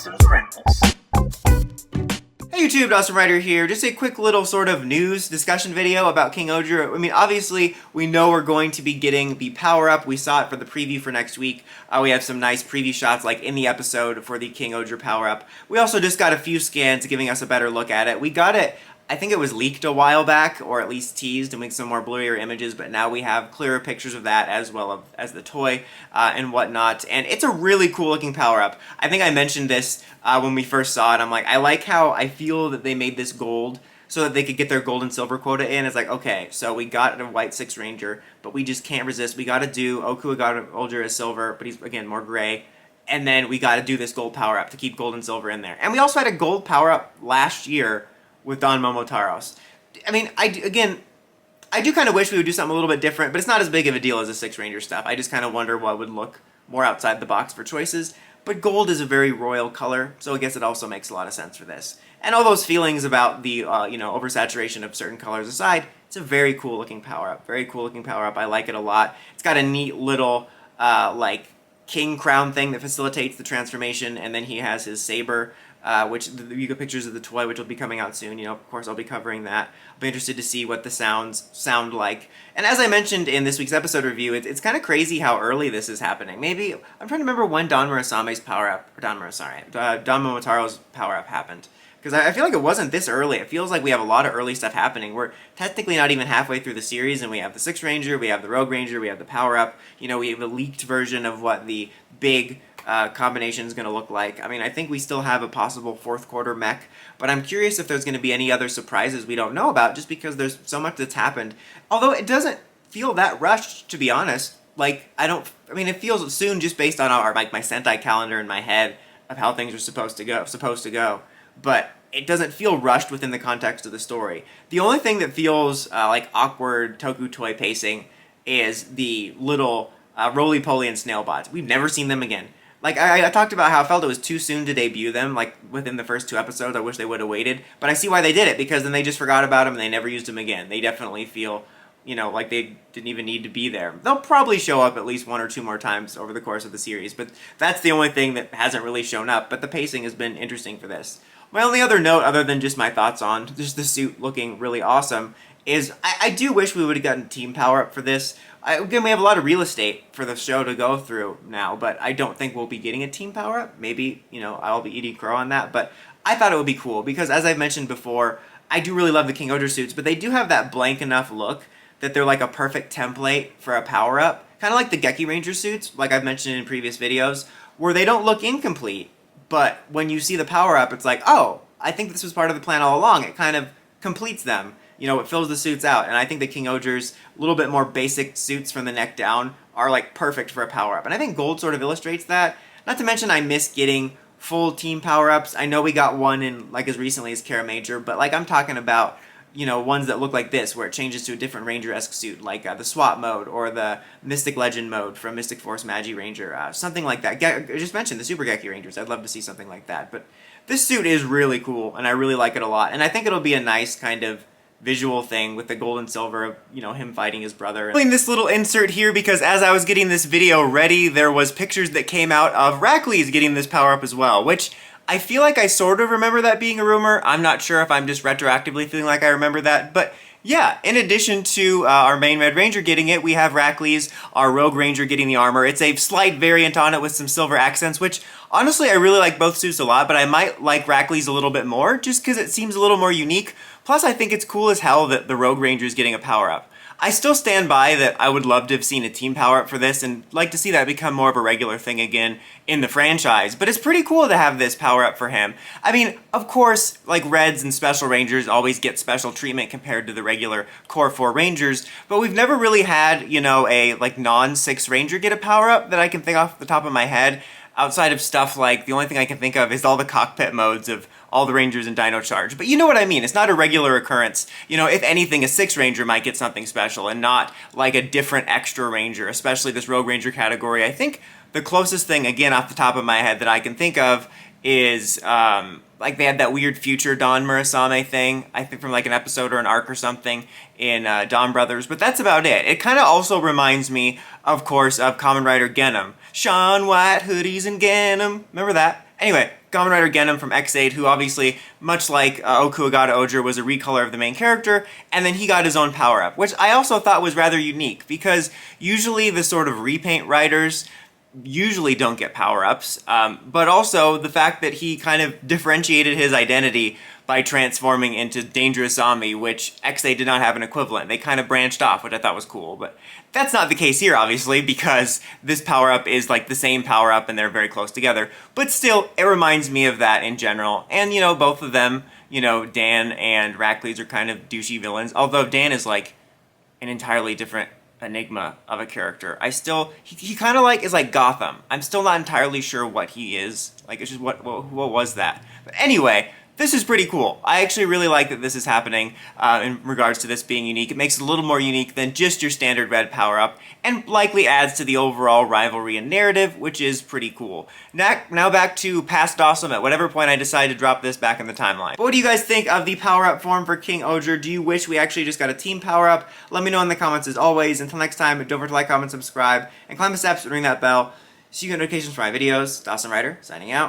Dawson's Rentals. Hey YouTube, Dawson Ryder here. Just a quick little sort of news discussion video about King-ohger. I mean, obviously, we know we're going to be getting the power-up. We saw it for the preview for next week. We have some nice preview shots like in the episode for the King-ohger power-up. We also just got a few scans giving us a better look at it. We got it, I think it was leaked a while back, or at least teased to make some more blurrier images, but now we have clearer pictures of that as well as the toy and whatnot. And it's a really cool looking power-up. I think I mentioned this when we first saw it. I'm like, I like how I feel that they made this gold so that they could get their gold and silver quota in. It's like, okay, so we got a white 6 Ranger, but we just can't resist. We got to do Ohkuwagata as silver, but he's, again, more gray. And then we got to do this gold power-up to keep gold and silver in there. And we also had a gold power-up last year with Don Momotaros. I mean, I do kind of wish we would do something a little bit different, but it's not as big of a deal as the 6 Ranger stuff. I just kind of wonder what would look more outside the box for choices. But gold is a very royal color, so I guess it also makes a lot of sense for this. And all those feelings about the oversaturation of certain colors aside, it's a very cool looking power-up. Very cool looking power-up. I like it a lot. It's got a neat little like king crown thing that facilitates the transformation, and then he has his saber. Which you get pictures of the toy, which will be coming out soon. Of course, I'll be covering that. I'll be interested to see what the sounds sound like. And as I mentioned in this week's episode review, it's kind of crazy how early this is happening. Maybe I'm trying to remember when Don Momotaro's power-up happened. Because I feel like it wasn't this early. It feels like we have a lot of early stuff happening. We're technically not even halfway through the series, and we have the 6 Ranger, we have the Rogue Ranger, we have the power-up. We have a leaked version of what the big combination is going to look like. I mean, I think we still have a possible 4th quarter mech, but I'm curious if there's going to be any other surprises we don't know about, just because there's so much that's happened. Although it doesn't feel that rushed, to be honest. Like, it feels soon just based on my Sentai calendar in my head of how things are supposed to go. But it doesn't feel rushed within the context of the story. The only thing that feels like awkward Toku toy pacing is the little roly-poly and snail bots. We've never seen them again. Like, I talked about how I felt it was too soon to debut them, like, within the first 2 episodes. I wish they would have waited. But I see why they did it, because then they just forgot about them and they never used them again. They definitely feel, like they didn't even need to be there. They'll probably show up at least 1 or 2 more times over the course of the series, but that's the only thing that hasn't really shown up. But the pacing has been interesting for this. My only other note, other than just my thoughts on just the suit looking really awesome, is I do wish we would have gotten team power-up for this. Again, we have a lot of real estate for the show to go through now, but I don't think we'll be getting a team power-up. Maybe, I'll be eating crow on that, but I thought it would be cool, because as I've mentioned before, I do really love the King-ohger suits, but they do have that blank enough look that they're like a perfect template for a power-up. Kind of like the Geki Ranger suits, like I've mentioned in previous videos, where they don't look incomplete, but when you see the power-up, it's like, oh, I think this was part of the plan all along. It kind of completes them. It fills the suits out, and I think the King-ohger's a little bit more basic suits from the neck down are like perfect for a power-up, and I think gold sort of illustrates that. Not to mention I miss getting full team power-ups. I know we got one in like as recently as Kara Major, but like I'm talking about ones that look like this, where it changes to a different Ranger-esque suit, like the SWAT mode or the Mystic Legend mode from Mystic Force Magi Ranger, something like that. I just mentioned the Super Geki Rangers. I'd love to see something like that, but this suit is really cool, and I really like it a lot, and I think it'll be a nice kind of visual thing with the gold and silver of, him fighting his brother. I'm putting this little insert here because as I was getting this video ready, there was pictures that came out of Rackley's getting this power-up as well, which I feel like I sort of remember that being a rumor. I'm not sure if I'm just retroactively feeling like I remember that, but yeah, in addition to our main Red Ranger getting it, we have Rackley's, our Rogue Ranger, getting the armor. It's a slight variant on it with some silver accents, which honestly I really like both suits a lot, but I might like Rackley's a little bit more just because it seems a little more unique. Plus, I think it's cool as hell that the Rogue Ranger is getting a power-up. I still stand by that I would love to have seen a team power-up for this and like to see that become more of a regular thing again in the franchise, but it's pretty cool to have this power-up for him. I mean, of course, like Reds and Special Rangers always get special treatment compared to the regular Core 4 Rangers, but we've never really had, a like non-6 Ranger get a power-up that I can think off the top of my head. Outside of stuff like, the only thing I can think of is all the cockpit modes of all the Rangers in Dino Charge. But you know what I mean, it's not a regular occurrence. If anything, a 6 Ranger might get something special and not like a different extra Ranger, especially this Rogue Ranger category. I think the closest thing, again, off the top of my head that I can think of is, like they had that weird future Don Murasame thing, I think from like an episode or an arc or something in Dawn Brothers, but that's about it. It kind of also reminds me, of course, of Kamen Rider Genom. Sean White, hoodies and Genom. Remember that? Anyway, Kamen Rider Genom from X8, who obviously, much like Ohkuwagata Ohger, was a recolor of the main character, and then he got his own power-up, which I also thought was rather unique, because usually the sort of repaint riders usually don't get power-ups, but also the fact that he kind of differentiated his identity by transforming into Dangerous Zombie, which X8 did not have an equivalent. They kind of branched off, which I thought was cool, but that's not the case here, obviously, because this power-up is like the same power-up and they're very close together. But still, it reminds me of that in general. And, you know, both of them, you know, Dan and Rackley's are kind of douchey villains, although Dan is like an entirely different enigma of a character. He kind of like is like Gotham. I'm still not entirely sure what he is. Like, it's just what was that? But anyway, this is pretty cool. I actually really like that this is happening in regards to this being unique. It makes it a little more unique than just your standard red power-up, and likely adds to the overall rivalry and narrative, which is pretty cool. Now back to past awesome at whatever point I decide to drop this back in the timeline. But what do you guys think of the power-up form for King Ohger? Do you wish we actually just got a team power-up? Let me know in the comments as always. Until next time, don't forget to like, comment, subscribe, and climb the steps and ring that bell so you get notifications for my videos. It's Awesome Rider, signing out.